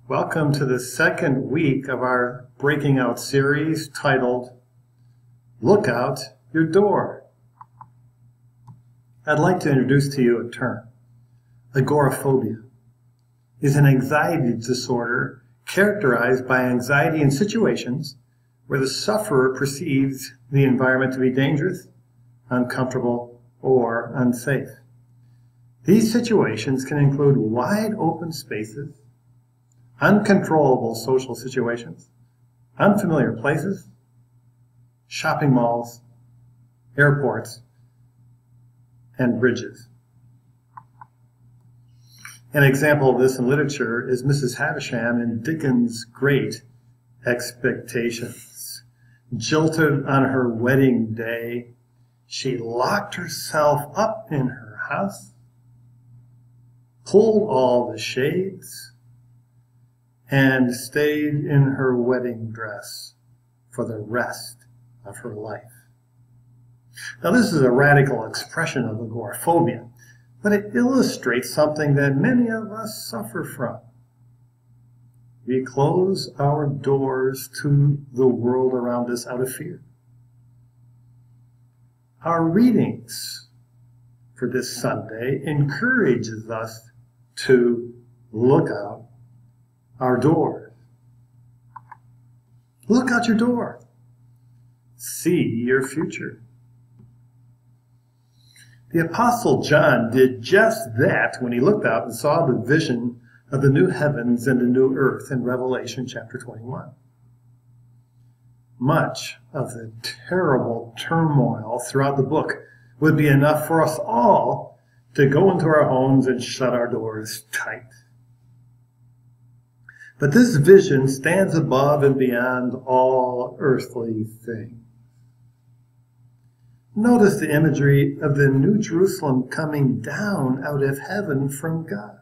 Welcome to the second week of our Breaking Out series titled, Look Out Your Door. I'd like to introduce to you a term. Agoraphobia is an anxiety disorder characterized by anxiety in situations where the sufferer perceives the environment to be dangerous, uncomfortable, or unsafe. These situations can include wide open spaces, uncontrollable social situations, unfamiliar places, shopping malls, airports, and bridges. An example of this in literature is Mrs. Havisham in Dickens' Great Expectations. Jilted on her wedding day, she locked herself up in her house, pulled all the shades, and stayed in her wedding dress for the rest of her life. Now, this is a radical expression of agoraphobia, but it illustrates something that many of us suffer from. We close our doors to the world around us out of fear. Our readings for this Sunday encourages us to look out our doors. Look out your door. See your future. The Apostle John did just that when he looked out and saw the vision of the new heavens and the new earth in Revelation chapter 21. Much of the terrible turmoil throughout the book would be enough for us all to go into our homes and shut our doors tight. But this vision stands above and beyond all earthly things. Notice the imagery of the New Jerusalem coming down out of heaven from God.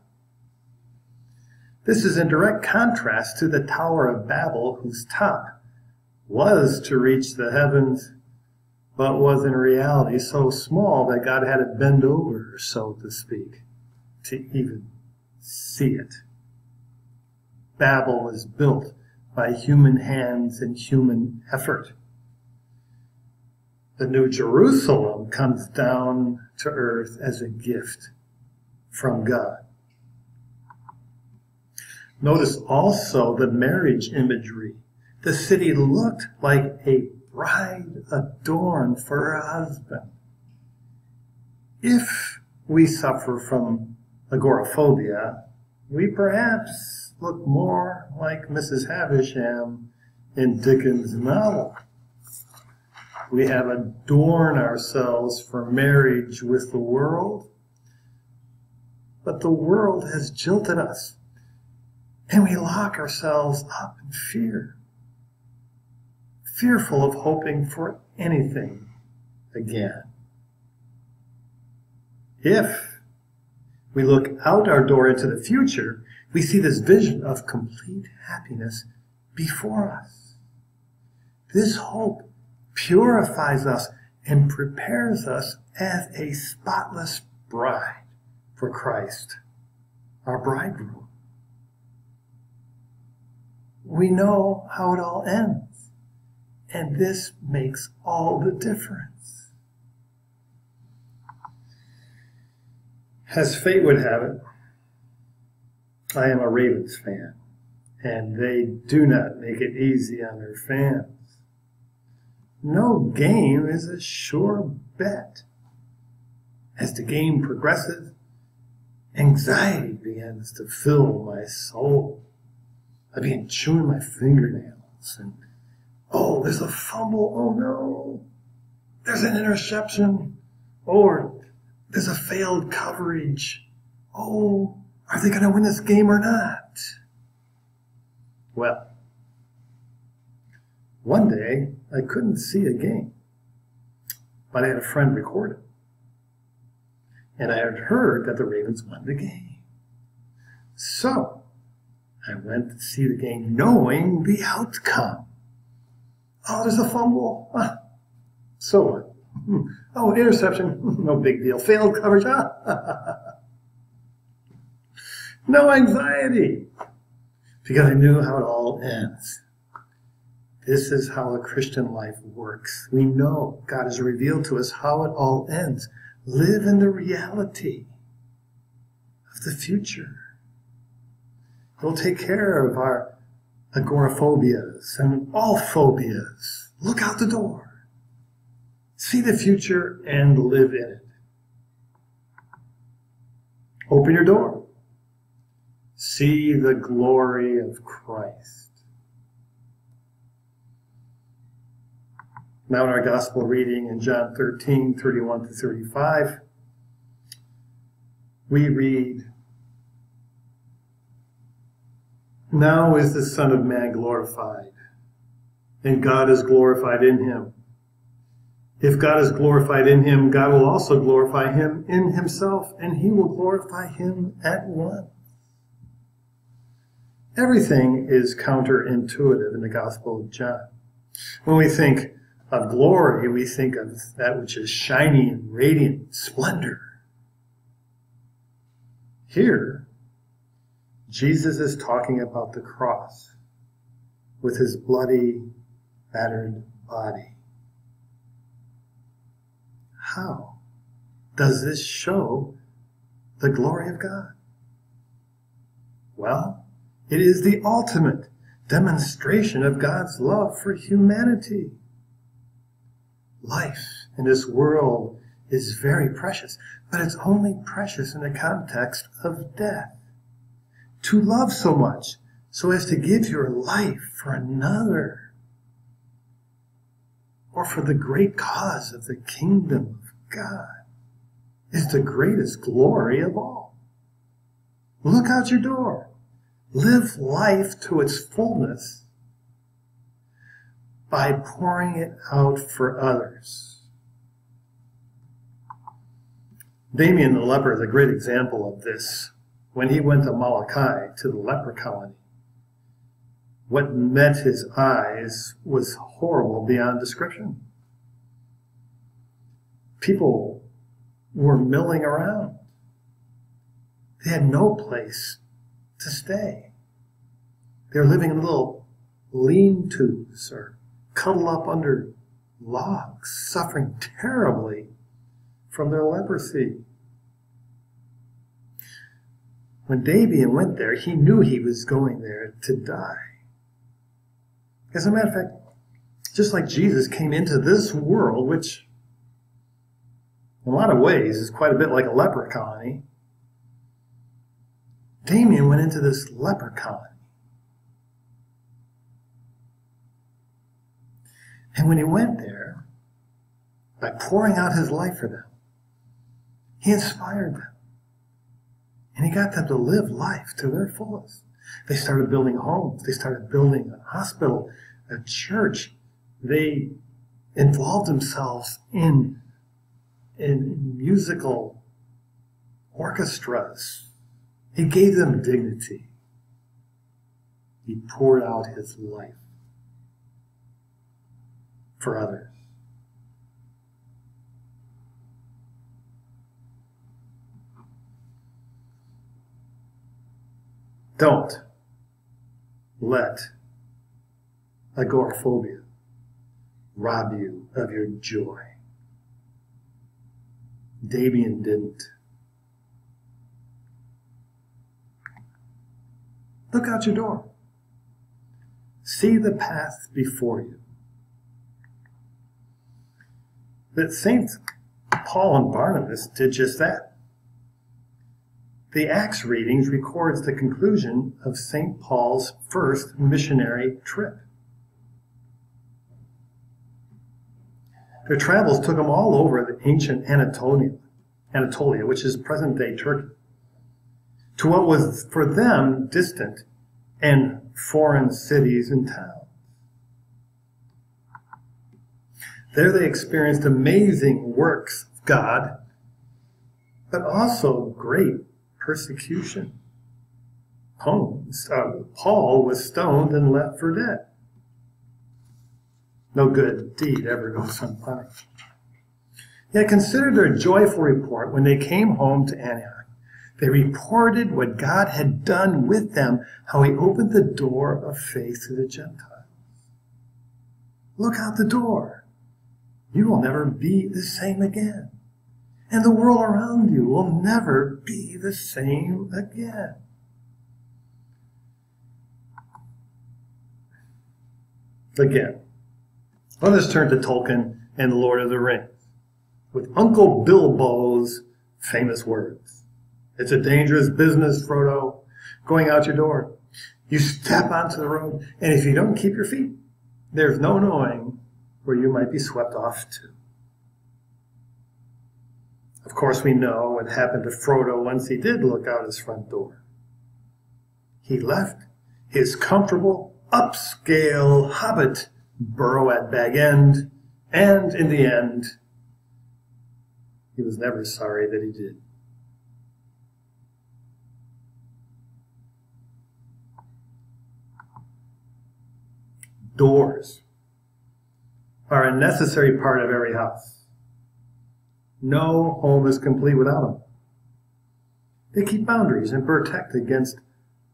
This is in direct contrast to the Tower of Babel, whose top was to reach the heavens, but was in reality so small that God had to bend over, so to speak, to even see it. Babel was built by human hands and human effort. The New Jerusalem comes down to earth as a gift from God. Notice also the marriage imagery. The city looked like a bride adorned for her husband. If we suffer from agoraphobia, we perhaps look more like Mrs. Havisham in Dickens' novel. We have adorned ourselves for marriage with the world, but the world has jilted us, and we lock ourselves up in fear, fearful of hoping for anything again. If we look out our door into the future, we see this vision of complete happiness before us. This hope purifies us and prepares us as a spotless bride for Christ, our bridegroom. We know how it all ends, and this makes all the difference. As fate would have it, I am a Ravens fan, and they do not make it easy on their fans. No game is a sure bet. As the game progresses, anxiety begins to fill my soul. I begin chewing my fingernails, and oh, there's a fumble, oh no, there's an interception, or there's a failed coverage, oh, are they going to win this game or not? Well, one day I couldn't see a game, but I had a friend record it. And I had heard that the Ravens won the game. So I went to see the game knowing the outcome. Oh, there's a fumble. Ah, so what? Oh, interception. No big deal. Failed coverage. No anxiety. because I knew how it all ends. This is how the Christian life works. We know God has revealed to us how it all ends. Live in the reality of the future. He'll take care of our agoraphobias and all phobias. Look out the door. See the future and live in it. Open your door. See the glory of Christ. Now in our gospel reading in John 13, 31 to 35, we read, "Now is the Son of Man glorified, and God is glorified in him. If God is glorified in him, God will also glorify him in himself, and he will glorify him at once." Everything is counterintuitive in the Gospel of John. When we think of glory, we think of that which is shiny and radiant, splendor. Here, Jesus is talking about the cross with his bloody, battered body. How does this show the glory of God? Well, it is the ultimate demonstration of God's love for humanity. Life in this world is very precious, but it's only precious in the context of death. To love so much so as to give your life for another, or for the great cause of the kingdom of God, is the greatest glory of all. Look out your door. Live life to its fullness by pouring it out for others. Damien the leper is a great example of this. When he went to Malachi, to the leper colony, what met his eyes was horrible beyond description. People were milling around. They had no place to stay. They were living in little lean-tos or cuddled up under logs, suffering terribly from their leprosy. When Damien went there, he knew he was going there to die. As a matter of fact, just like Jesus came into this world, which in a lot of ways is quite a bit like a leper colony, Damien went into this leper colony. And when he went there, by pouring out his life for them, he inspired them. And he got them to live life to their fullest. They started building homes. They started building a hospital, a church. They involved themselves in musical orchestras. He gave them dignity. He poured out his life for others. Don't let agoraphobia rob you of your joy. Damien didn't. Look out your door. See the path before you. That Saints Paul and Barnabas did just that. The Acts readings records the conclusion of St. Paul's first missionary trip. Their travels took them all over the ancient Anatolia, which is present-day Turkey, to what was for them distant and foreign cities and towns. There they experienced amazing works of God, but also great persecution. Paul was stoned and left for dead. No good deed ever goes unpunished. Yet consider their joyful report when they came home to Antioch. They reported what God had done with them, how he opened the door of faith to the Gentiles. Look out the door. You will never be the same again. And the world around you will never be the same again. Again, let us turn to Tolkien and the Lord of the Rings with Uncle Bilbo's famous words. It's a dangerous business, Frodo, going out your door. You step onto the road, and if you don't keep your feet, there's no knowing where you might be swept off to. Of course, we know what happened to Frodo once he did look out his front door. He left his comfortable, upscale hobbit burrow at Bag End, and in the end, he was never sorry that he did. Doors are a necessary part of every house. No home is complete without them. They keep boundaries and protect against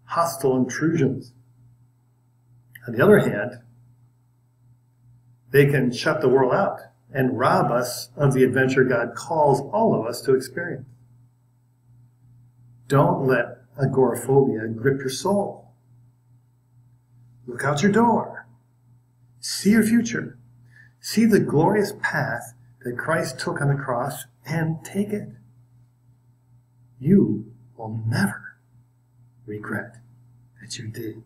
hostile intrusions. On the other hand, they can shut the world out and rob us of the adventure God calls all of us to experience. Don't let agoraphobia grip your soul. Look out your door. See your future. See the glorious path that Christ took on the cross and take it. You will never regret that you did.